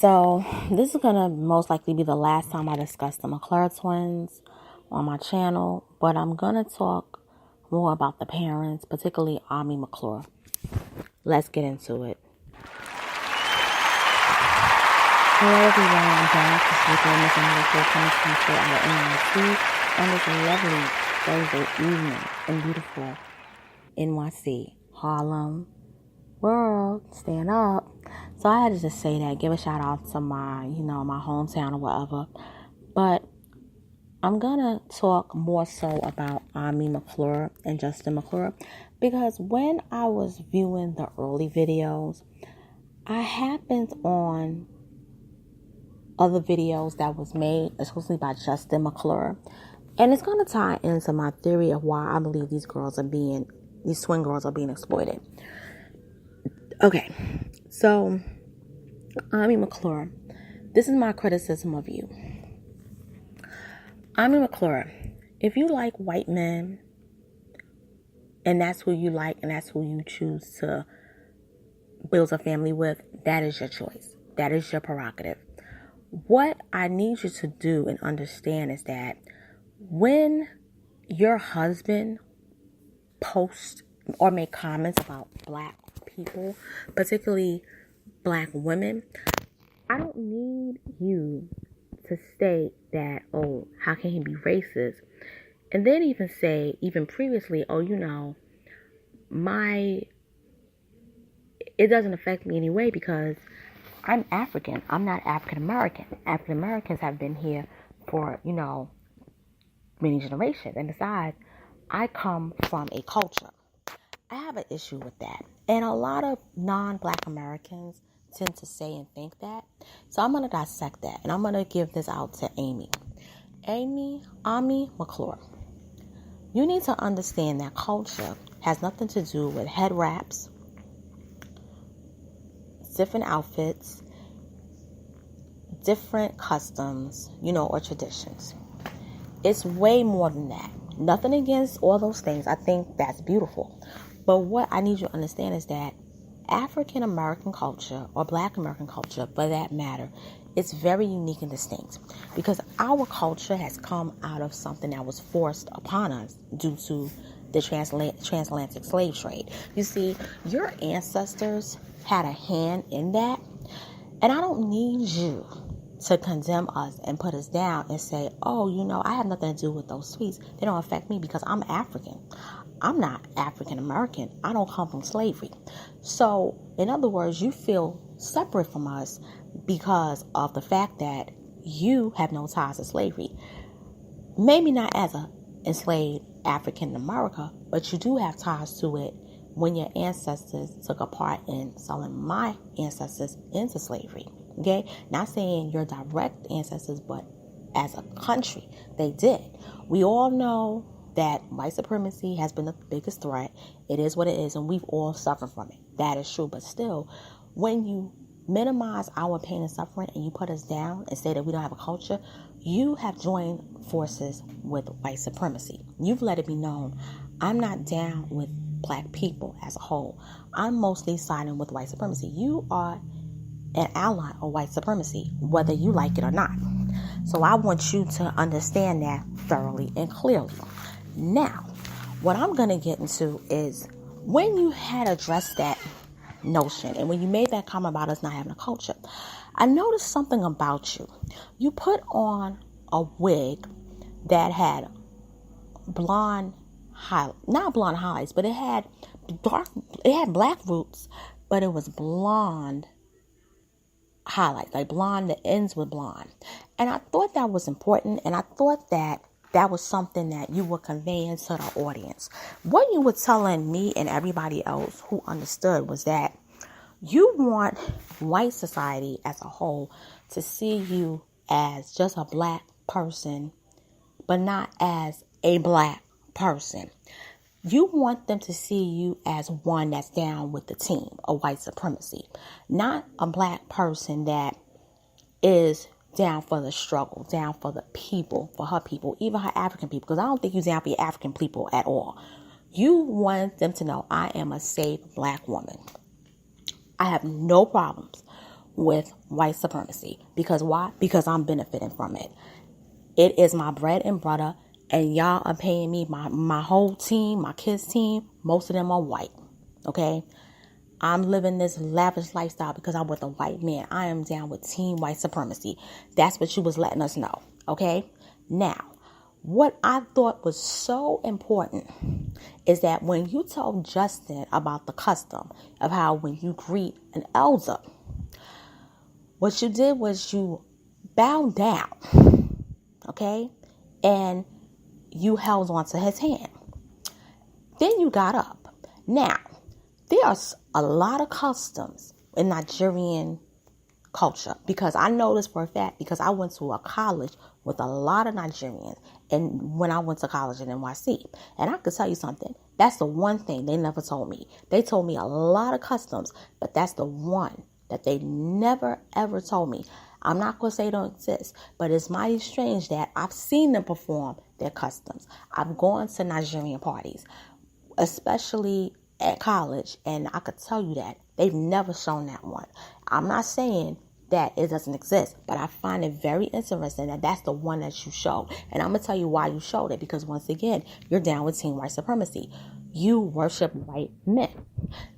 So this is going to most likely be the last time I discuss the McClure twins on my channel, but I'm going to talk more about the parents, particularly Ami McClure. Let's get into it. Hello everyone, I'm back. This is Miss Emily coming to you out of NYC on this lovely Thursday evening in beautiful NYC, Harlem world, stand up. So I had to just say that, give a shout out to my hometown or whatever. But I'm gonna talk more so about Ami McClure and Justin McClure, because when I was viewing the early videos, I happened on other videos that was made exclusively by Justin McClure, and it's gonna tie into my theory of why I believe these twin girls are being exploited. Okay, so Ami McClure, this is my criticism of you. Ami McClure, if you like white men and that's who you like and that's who you choose to build a family with, that is your choice. That is your prerogative. What I need you to do and understand is that when your husband posts or make comments about black people, particularly black women, I don't need you to state that, oh, how can he be racist? And then even say, even previously, oh, it doesn't affect me anyway because I'm African. I'm not African American. African Americans have been here for, many generations. And besides, I come from a culture. I have an issue with that. And a lot of non-black Americans tend to say and think that. So I'm going to dissect that. And I'm going to give this out to Ami McClure. You need to understand that culture has nothing to do with head wraps, different outfits, different customs, or traditions. It's way more than that. Nothing against all those things. I think that's beautiful. But what I need you to understand is that African American culture, or Black American culture, for that matter, is very unique and distinct because our culture has come out of something that was forced upon us due to the transatlantic slave trade. You see, your ancestors had a hand in that, and I don't need you to condemn us and put us down and say, oh, I have nothing to do with those sweets. They don't affect me because I'm African. I'm not African American. I don't come from slavery. So, in other words, you feel separate from us because of the fact that you have no ties to slavery. Maybe not as an enslaved African in America, but you do have ties to it when your ancestors took a part in selling my ancestors into slavery. Okay? Not saying your direct ancestors, but as a country, they did. We all know that white supremacy has been the biggest threat. It is what it is, and we've all suffered from it. That is true. But still, when you minimize our pain and suffering and you put us down and say that we don't have a culture, you have joined forces with white supremacy. You've let it be known, I'm not down with black people as a whole. I'm mostly siding with white supremacy. You are an ally of white supremacy, whether you like it or not. So I want you to understand that thoroughly and clearly. Now, what I'm going to get into is when you had addressed that notion and when you made that comment about us not having a culture, I noticed something about you. You put on a wig that had not blonde highlights, but it had black roots, but it was blonde highlights, like blonde, the ends were blonde. And I thought that was important, and I thought that was something that you were conveying to the audience. What you were telling me and everybody else who understood was that you want white society as a whole to see you as just a black person, but not as a black person. You want them to see you as one that's down with the team of white supremacy, not a black person that is down for the struggle, down for the people, for her people, even her African people, because I don't think you're down for your African people at all. You want them to know I am a safe black woman. I have no problems with white supremacy. Because why? Because I'm benefiting from it. It is my bread and butter, and y'all are paying me. My whole team, my kids' team, most of them are white. Okay? I'm living this lavish lifestyle because I'm with a white man. I am down with team white supremacy. That's what you was letting us know. Okay? Now, what I thought was so important is that when you told Justin about the custom of how when you greet an elder, what you did was you bowed down, okay? And you held onto his hand. Then you got up. Now, there's a lot of customs in Nigerian culture, because I know this for a fact because I went to a college with a lot of Nigerians, and when I went to college in NYC, and I could tell you something, that's the one thing they never told me. They told me a lot of customs, but that's the one that they never ever told me. I'm not going to say they don't exist, but it's mighty strange that I've seen them perform their customs. I've gone to Nigerian parties, especially at college, and I could tell you that they've never shown that one. I'm not saying that it doesn't exist, but I find it very interesting that that's the one that you showed. And I'm going to tell you why you showed it, because once again, you're down with team white supremacy. You worship white men.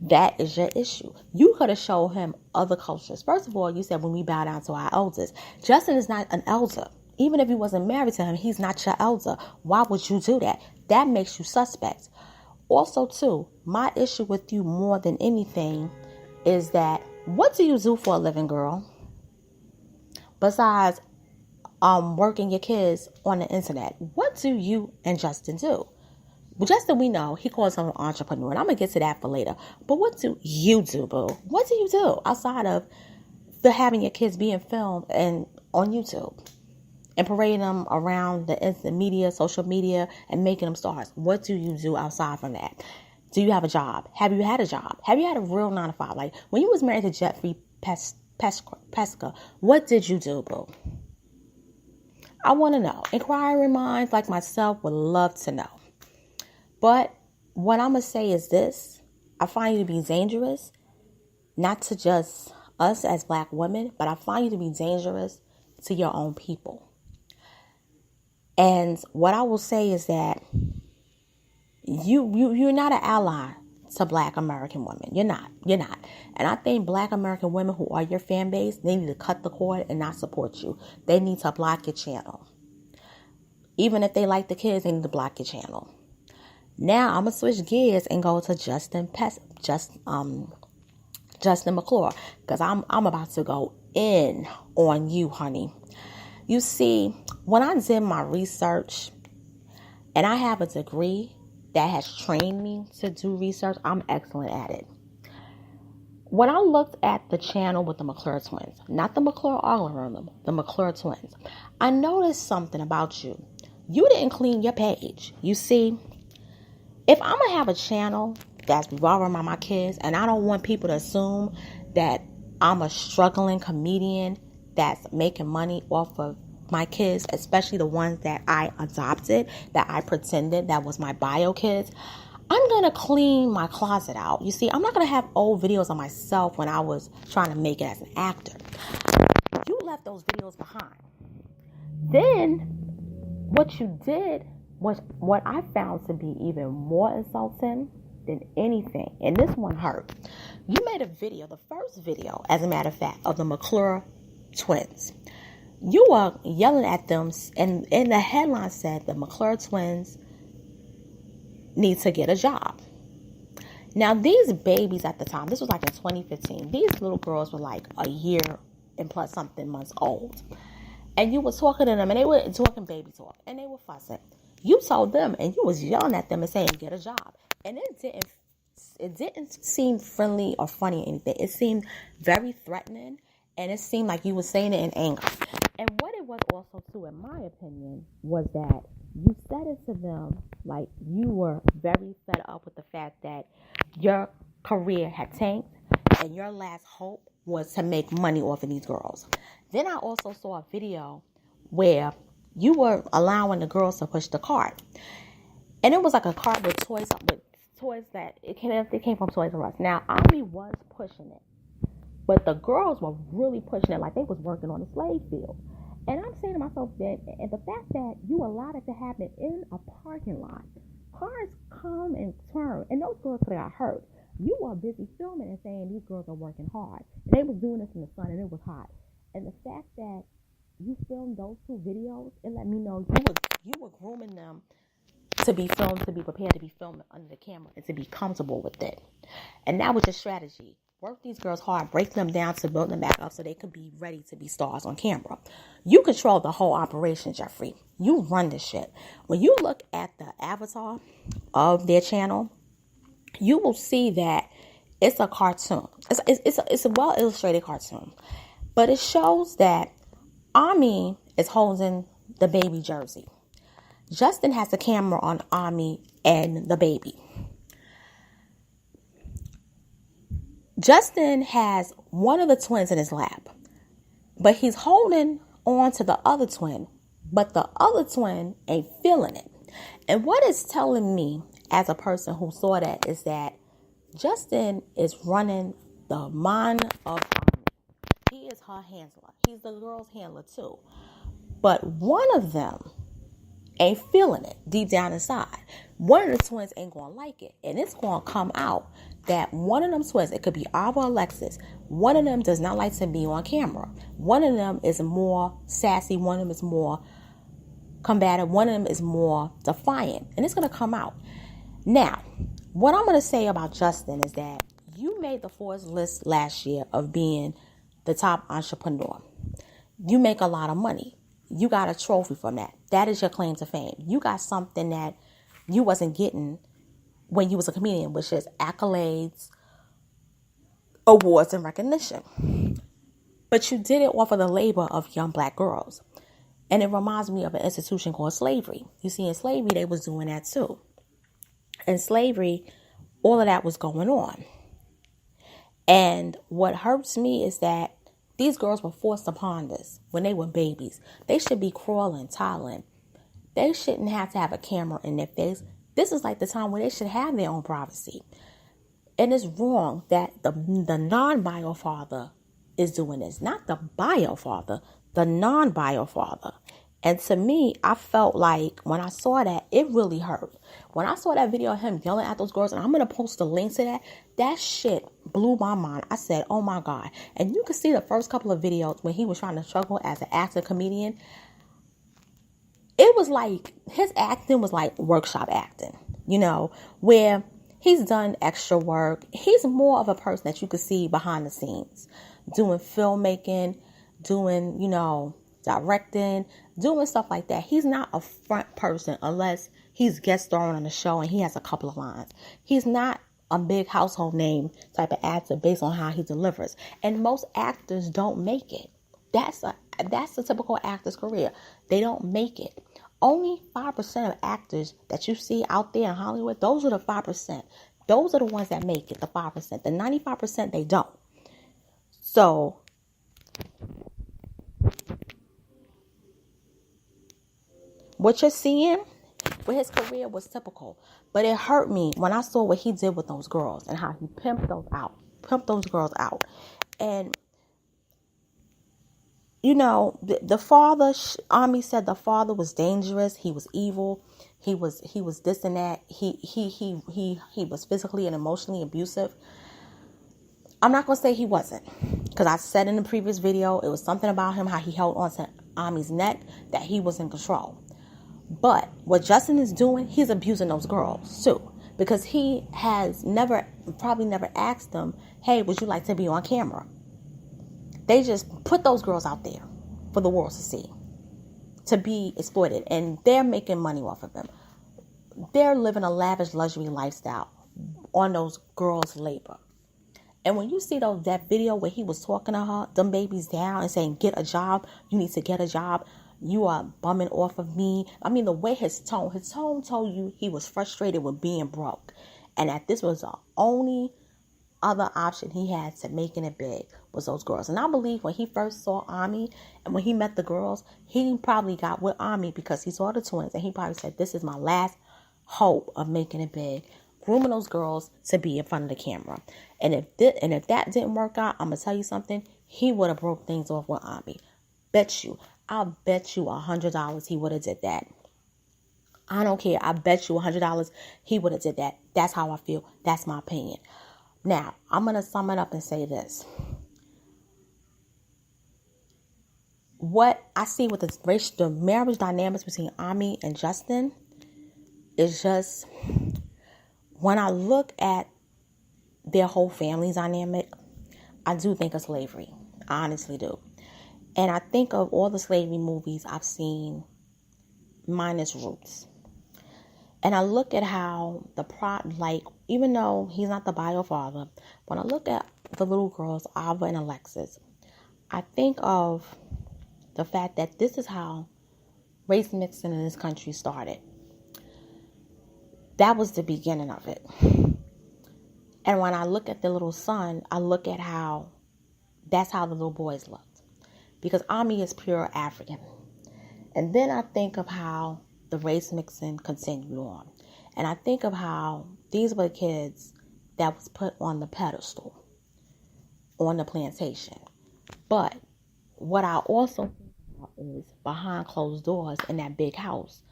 That is your issue. You could have showed him other cultures. First of all, you said when we bow down to our elders. Justin is not an elder. Even if you wasn't married to him, he's not your elder. Why would you do that? That makes you suspect. Also, too, my issue with you more than anything is that what do you do for a living, girl? Besides working your kids on the internet, what do you and Justin do? Well, Justin, we know he calls himself an entrepreneur, and I'm gonna get to that for later. But what do you do, boo? What do you do outside of having your kids being filmed and on YouTube and parading them around the instant media, social media, and making them stars? What do you do outside from that? Do you have a job? Have you had a job? Have you had a real 9-to-5? Like when you was married to Jeffrey Pesca, what did you do, boo? I want to know. Inquiring minds like myself would love to know. But what I'm going to say is this. I find you to be dangerous, not to just us as black women, but I find you to be dangerous to your own people. And what I will say is that you're not an ally to black American women. You're not. And I think black American women who are your fan base, they need to cut the cord and not support you. They need to block your channel. Even if they like the kids, they need to block your channel. Now I'm gonna switch gears and go to Justin McClure, because I'm about to go in on you, honey. You see, when I did my research, and I have a degree that has trained me to do research, I'm excellent at it. When I looked at the channel with the McClure twins, not the McClure algorithm, the McClure twins, I noticed something about you. You didn't clean your page. You see, if I'm going to have a channel that's revolving around my kids, and I don't want people to assume that I'm a struggling comedian that's making money off of my kids, especially the ones that I adopted, that I pretended that was my bio kids, I'm going to clean my closet out. You see, I'm not going to have old videos of myself when I was trying to make it as an actor. You left those videos behind. Then, what you did was what I found to be even more insulting than anything. And this one hurt. You made a video, the first video, as a matter of fact, of the McClure twins. You were yelling at them, and the headline said the McClure twins need to get a job. Now, these babies at the time, this was like in 2015, these little girls were like a year and plus something months old. And you were talking to them, and they were talking baby talk, and they were fussing. You told them, and you was yelling at them and saying, get a job. And it didn't seem friendly or funny or anything. It seemed very threatening, and it seemed like you were saying it in anger. And what it was also, too, in my opinion, was that you said it to them like you were very fed up with the fact that your career had tanked and your last hope was to make money off of these girls. Then I also saw a video where you were allowing the girls to push the cart. And it was like a cart with toys that it came from Toys R Us. Now, Ami was pushing it. But the girls were really pushing it like they was working on a slave field. And I'm saying to myself that, and the fact that you allowed it to happen in a parking lot, cars come and turn, and those girls could have got hurt. You were busy filming and saying these girls are working hard. They was doing this in the sun and it was hot. And the fact that you filmed those two videos, it let me know you were grooming them to be filmed, to be prepared to be filmed under the camera, and to be comfortable with it. And that was your strategy. Work these girls hard, break them down to build them back up so they could be ready to be stars on camera. You control the whole operation, Jeffrey. You run this shit. When you look at the avatar of their channel, you will see that it's a cartoon. It's a well-illustrated cartoon. But it shows that Ami is holding the baby jersey. Justin has the camera on Ami and the baby. Justin has one of the twins in his lap, but he's holding on to the other twin, but the other twin ain't feeling it. And what it's telling me as a person who saw that is that Justin is running the mind of Ami. He is her handler. He's the girl's handler too. But one of them ain't feeling it deep down inside. One of the twins ain't going to like it. And it's going to come out that one of them twins, it could be Ava or Alexis, one of them does not like to be on camera. One of them is more sassy. One of them is more combative. One of them is more defiant. And it's going to come out. Now, what I'm going to say about Justin is that you made the Forbes list last year of being the top entrepreneur. You make a lot of money. You got a trophy from that. That is your claim to fame. You got something that you wasn't getting when you was a comedian, which is accolades, awards, and recognition. But you did it off of the labor of young black girls. And it reminds me of an institution called slavery. You see, in slavery, they was doing that too. In slavery, all of that was going on. And what hurts me is that these girls were forced upon us when they were babies. They should be crawling, toddling. They shouldn't have to have a camera in their face. This is like the time where they should have their own privacy. And it's wrong that the non-bio father is doing this. Not the bio father, the non-bio father. And to me, I felt like when I saw that, it really hurt. When I saw that video of him yelling at those girls, and I'm going to post a link to that, that shit blew my mind. I said, oh my God. And you can see the first couple of videos when he was trying to struggle as an actor, comedian. It was like, his acting was like workshop acting, you know, where he's done extra work. He's more of a person that you could see behind the scenes, doing filmmaking, doing, you know, directing, doing stuff like that. He's not a front person unless he's guest starring on the show and he has a couple of lines. He's not a big household name type of actor based on how he delivers. And most actors don't make it. That's the typical actor's career. They don't make it. Only 5% of actors that you see out there in Hollywood, those are the 5%. Those are the ones that make it, the 5%. The 95%, they don't. So what you're seeing with his career was typical. But it hurt me when I saw what he did with those girls and how he pimped those girls out. And, you know, the father, Ami said the father was dangerous. He was evil. He was this and that. He was physically and emotionally abusive. I'm not going to say he wasn't. Because I said in the previous video, it was something about him, how he held on to Ami's neck, that he was in control. But what Justin is doing, he's abusing those girls too. Because he has probably never asked them, hey, would you like to be on camera? They just put those girls out there for the world to see, to be exploited. And they're making money off of them. They're living a lavish luxury lifestyle on those girls' labor. And when you see that video where he was talking to her, them babies down and saying, get a job, you need to get a job. You are bumming off of me. I mean, the way his tone told you he was frustrated with being broke. And that this was the only other option he had to making it big was those girls. And I believe when he first saw Ami and when he met the girls, he probably got with Ami because he saw the twins. And he probably said, this is my last hope of making it big. grooming those girls to be in front of the camera. And if that didn't work out, I'm gonna tell you something. He would have broke things off with Ami. I'll bet you $100 he would have did that. I don't care. I bet you $100 he would have did that. That's how I feel. That's my opinion. Now, I'm going to sum it up and say this. What I see with the marriage dynamics between Ami and Justin is just, when I look at their whole family dynamic, I do think of slavery. I honestly do. And I think of all the slavery movies I've seen minus Roots. And I look at how even though he's not the bio father, when I look at the little girls, Ava and Alexis, I think of the fact that this is how race mixing in this country started. That was the beginning of it. And when I look at the little son, I look at how that's how the little boys looked. Because Ami is pure African. And then I think of how the race mixing continued on. And I think of how these were the kids that was put on the pedestal, on the plantation. But what I also think about is behind closed doors in that big house,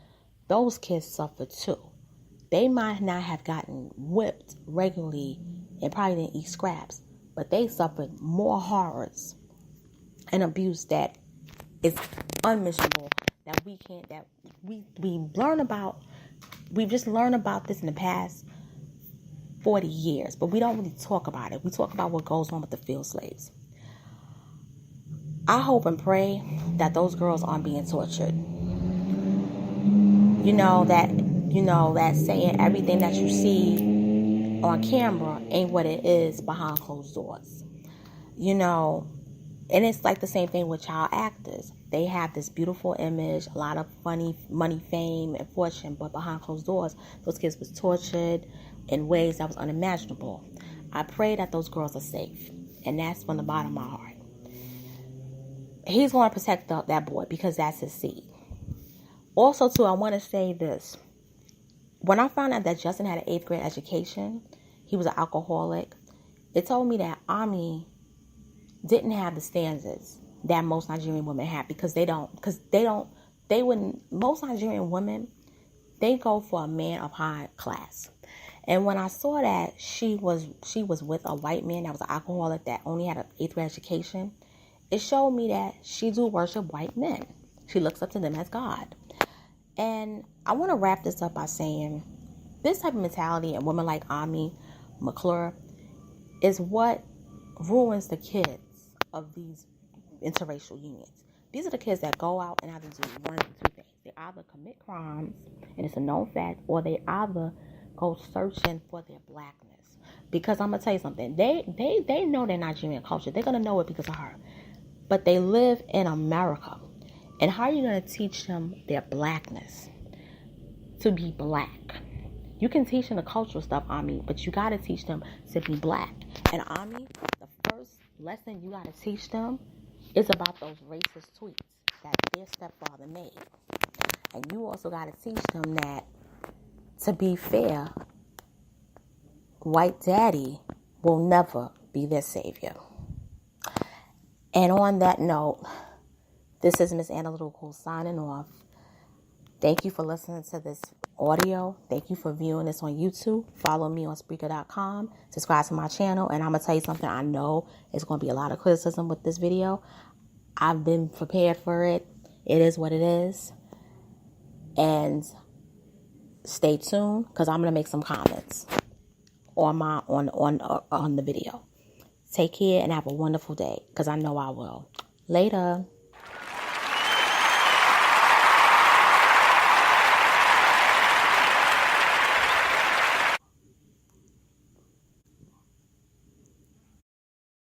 those kids suffered too. They might not have gotten whipped regularly and probably didn't eat scraps, but they suffered more horrors and abuse that is unmentionable, that we've just learned about this in the past 40 years, but we don't really talk about it. We talk about what goes on with the field slaves. I hope and pray that those girls aren't being tortured. That saying, everything that you see on camera ain't what it is behind closed doors. And it's like the same thing with child actors. They have this beautiful image, a lot of funny money, fame, and fortune, but behind closed doors, those kids was tortured in ways that was unimaginable. I pray that those girls are safe, and that's from the bottom of my heart. He's going to protect that boy because that's his seed. Also, too, I want to say this. When I found out that Justin had an 8th grade education, he was an alcoholic, it told me that Ami didn't have the standards that most Nigerian women have, because most Nigerian women, they go for a man of high class. And when I saw that she was with a white man that was an alcoholic that only had an 8th grade education, it showed me that she do worship white men. She looks up to them as God. And I want to wrap this up by saying this type of mentality and women like Ami, McClure, is what ruins the kids of these interracial unions. These are the kids that go out and either do one of two things. They either commit crimes, and it's a known fact, or they either go searching for their blackness. Because I'm going to tell you something. They know their Nigerian culture. They're going to know it because of her. But they live in America. And how are you going to teach them their blackness? To be black. You can teach them the cultural stuff, Ami, but you got to teach them to be black. And Ami, the first lesson you got to teach them is about those racist tweets that their stepfather made. And you also got to teach them that, to be fair, white daddy will never be their savior. And on that note, this is Miss Analytical signing off. Thank you for listening to this audio. Thank you for viewing this on YouTube. Follow me on Spreaker.com. Subscribe to my channel. And I'm going to tell you something. I know it's going to be a lot of criticism with this video. I've been prepared for it. It is what it is. And stay tuned, because I'm going to make some comments on the video. Take care and have a wonderful day, because I know I will. Later.